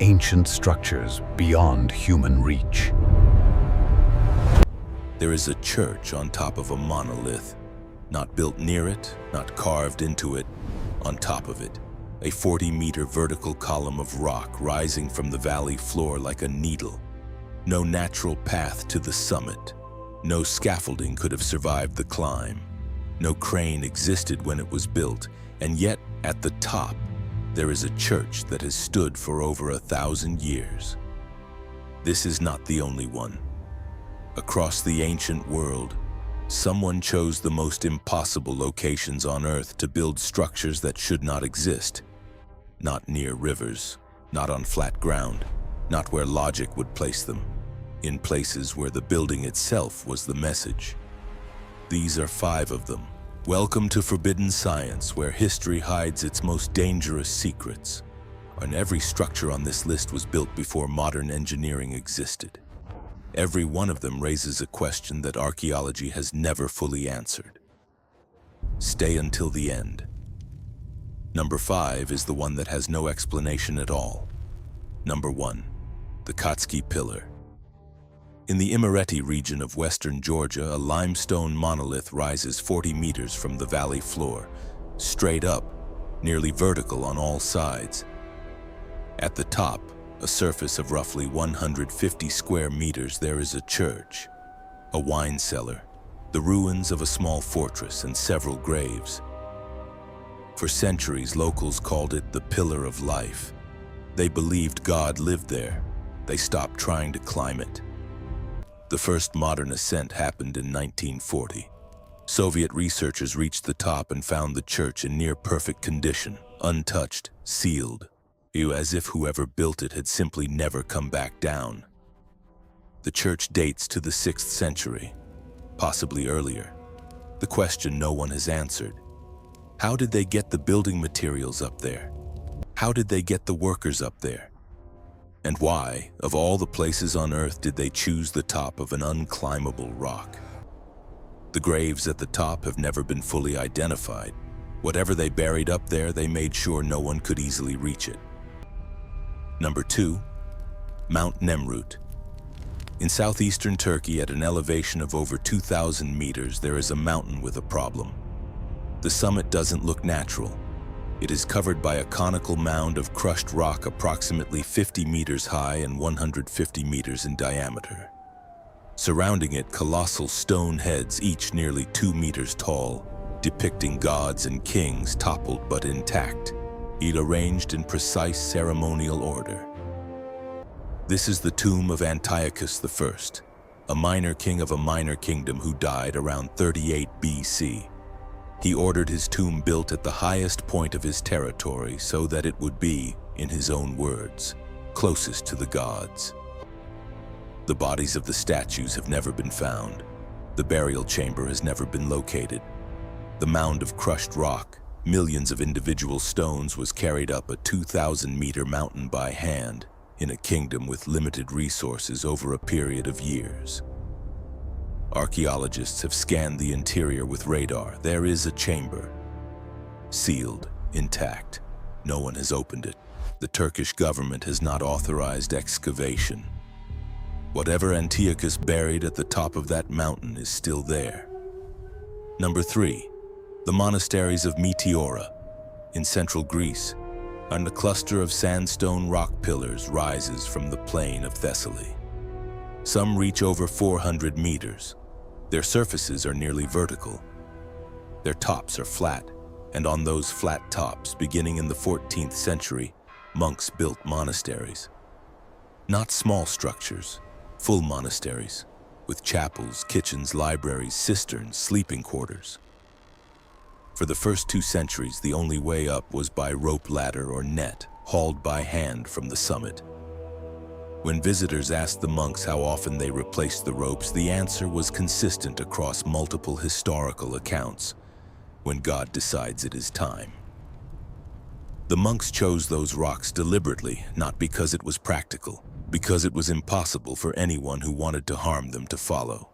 ancient structures beyond human reach. There is a church on top of a monolith, not built near it, not carved into it, on top of it. A 40-meter vertical column of rock rising from the valley floor like a needle. No natural path to the summit. No scaffolding could have survived the climb. No crane existed when it was built, and yet at the top, there is a church that has stood for over 1,000 years. This is not the only one. Across the ancient world, someone chose the most impossible locations on Earth to build structures that should not exist. Not near rivers, not on flat ground, not where logic would place them, in places where the building itself was the message. These are 5 of them. Welcome to Forbidden Science, where history hides its most dangerous secrets. And every structure on this list was built before modern engineering existed. Every one of them raises a question that archaeology has never fully answered. Stay until the end. Number 5 is the one that has no explanation at all. Number 1, the Katski Pillar. In the Imereti region of western Georgia, a limestone monolith rises 40 meters from the valley floor, straight up, nearly vertical on all sides. At the top, a surface of roughly 150 square meters, there is a church, a wine cellar, the ruins of a small fortress, and several graves. For centuries, locals called it the Pillar of Life. They believed God lived there. They stopped trying to climb it. The first modern ascent happened in 1940. Soviet researchers reached the top and found the church in near-perfect condition, untouched, sealed, as if whoever built it had simply never come back down. The church dates to the 6th century, possibly earlier. The question no one has answered: how did they get the building materials up there? How did they get the workers up there? And why, of all the places on Earth, did they choose the top of an unclimbable rock? The graves at the top have never been fully identified. Whatever they buried up there, they made sure no one could easily reach it. Number 2, Mount Nemrut. In southeastern Turkey, at an elevation of over 2,000 meters, there is a mountain with a problem. The summit doesn't look natural. It is covered by a conical mound of crushed rock approximately 50 meters high and 150 meters in diameter. Surrounding it, colossal stone heads, each nearly 2 meters tall, depicting gods and kings toppled but intact, each arranged in precise ceremonial order. This is the tomb of Antiochus I, a minor king of a minor kingdom who died around 38 BC. He ordered his tomb built at the highest point of his territory so that it would be, in his own words, closest to the gods. The bodies of the statues have never been found. The burial chamber has never been located. The mound of crushed rock, millions of individual stones, was carried up a 2,000-meter mountain by hand in a kingdom with limited resources over a period of years. Archaeologists have scanned the interior with radar. There is a chamber, sealed, intact. No one has opened it. The Turkish government has not authorized excavation. Whatever Antiochus buried at the top of that mountain is still there. Number 3, the monasteries of Meteora in central Greece, and a cluster of sandstone rock pillars rises from the plain of Thessaly. Some reach over 400 meters. Their surfaces are nearly vertical. Their tops are flat, and on those flat tops, beginning in the 14th century, monks built monasteries. Not small structures, full monasteries, with chapels, kitchens, libraries, cisterns, sleeping quarters. For the first 2 centuries, the only way up was by rope ladder or net, hauled by hand from the summit. When visitors asked the monks how often they replaced the ropes, the answer was consistent across multiple historical accounts: when God decides it is time. The monks chose those rocks deliberately, not because it was practical, because it was impossible for anyone who wanted to harm them to follow.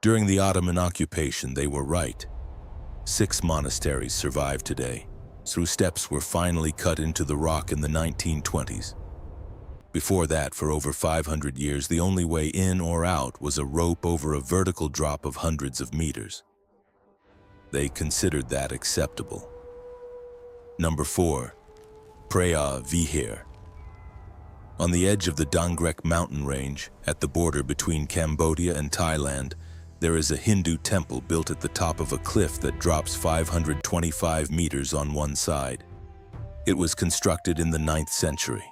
During the Ottoman occupation, they were right. 6 monasteries survive today. Through steps were finally cut into the rock in the 1920s. Before that, for over 500 years, the only way in or out was a rope over a vertical drop of hundreds of meters. They considered that acceptable. Number 4. Preah Vihear. On the edge of the Dangrek mountain range, at the border between Cambodia and Thailand, there is a Hindu temple built at the top of a cliff that drops 525 meters on one side. It was constructed in the 9th century,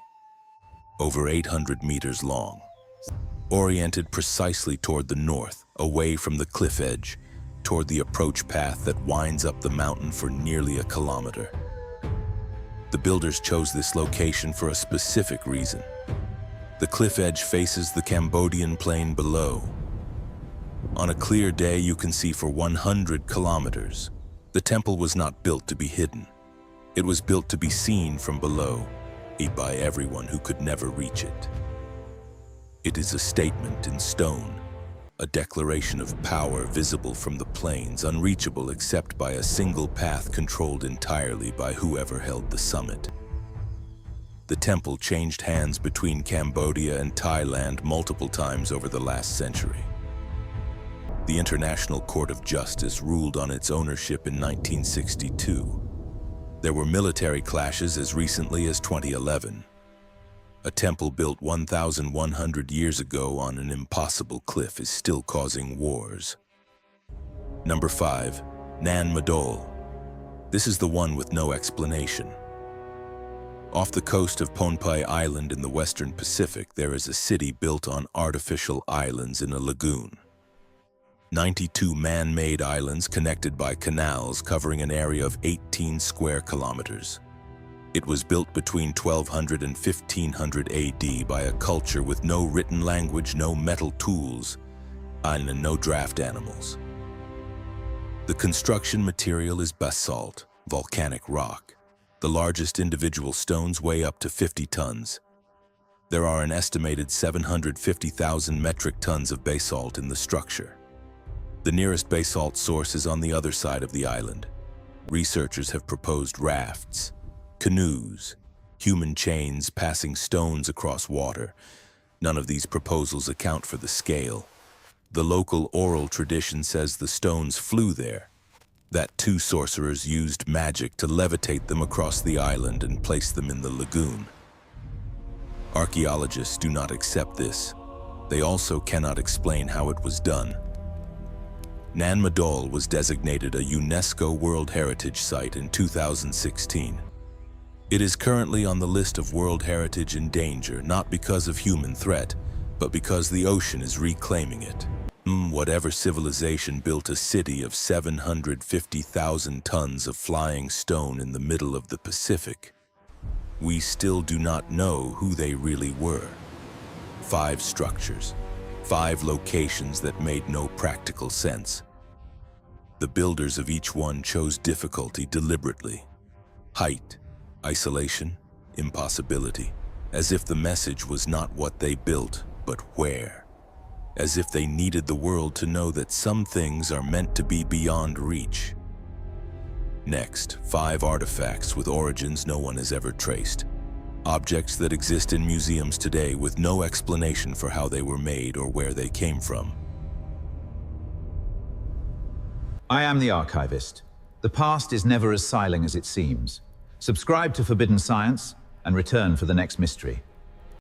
over 800 meters long, oriented precisely toward the north, away from the cliff edge, toward the approach path that winds up the mountain for nearly a kilometer. The builders chose this location for a specific reason. The cliff edge faces the Cambodian plain below. On a clear day, you can see for 100 kilometers. The temple was not built to be hidden. It was built to be seen from below, by everyone who could never reach it. It is a statement in stone, a declaration of power visible from the plains, unreachable except by a single path controlled entirely by whoever held the summit. The temple changed hands between Cambodia and Thailand multiple times over the last century. The International Court of Justice ruled on its ownership in 1962. There were military clashes as recently as 2011. A temple built 1,100 years ago on an impossible cliff is still causing wars. Number 5. Nan Madol. This is the one with no explanation. Off the coast of Pohnpei Island in the Western Pacific, there is a city built on artificial islands in a lagoon. 92 man-made islands connected by canals covering an area of 18 square kilometers. It was built between 1200 and 1500 AD by a culture with no written language, no metal tools, and no draft animals. The construction material is basalt, volcanic rock. The largest individual stones weigh up to 50 tons. There are an estimated 750,000 metric tons of basalt in the structure. The nearest basalt source is on the other side of the island. Researchers have proposed rafts, canoes, human chains passing stones across water. None of these proposals account for the scale. The local oral tradition says the stones flew there, that 2 sorcerers used magic to levitate them across the island and place them in the lagoon. Archaeologists do not accept this. They also cannot explain how it was done. Nan Madol was designated a UNESCO World Heritage Site in 2016. It is currently on the list of World Heritage in danger, not because of human threat, but because the ocean is reclaiming it. Whatever civilization built a city of 750,000 tons of flying stone in the middle of the Pacific, we still do not know who they really were. 5 structures, 5 locations that made no practical sense. The builders of each one chose difficulty deliberately. Height, isolation, impossibility, as if the message was not what they built, but where. As if they needed the world to know that some things are meant to be beyond reach. Next, 5 artifacts with origins no one has ever traced. Objects that exist in museums today with no explanation for how they were made or where they came from. I am the archivist. The past is never as silent as it seems. Subscribe to Forbidden Science and return for the next mystery.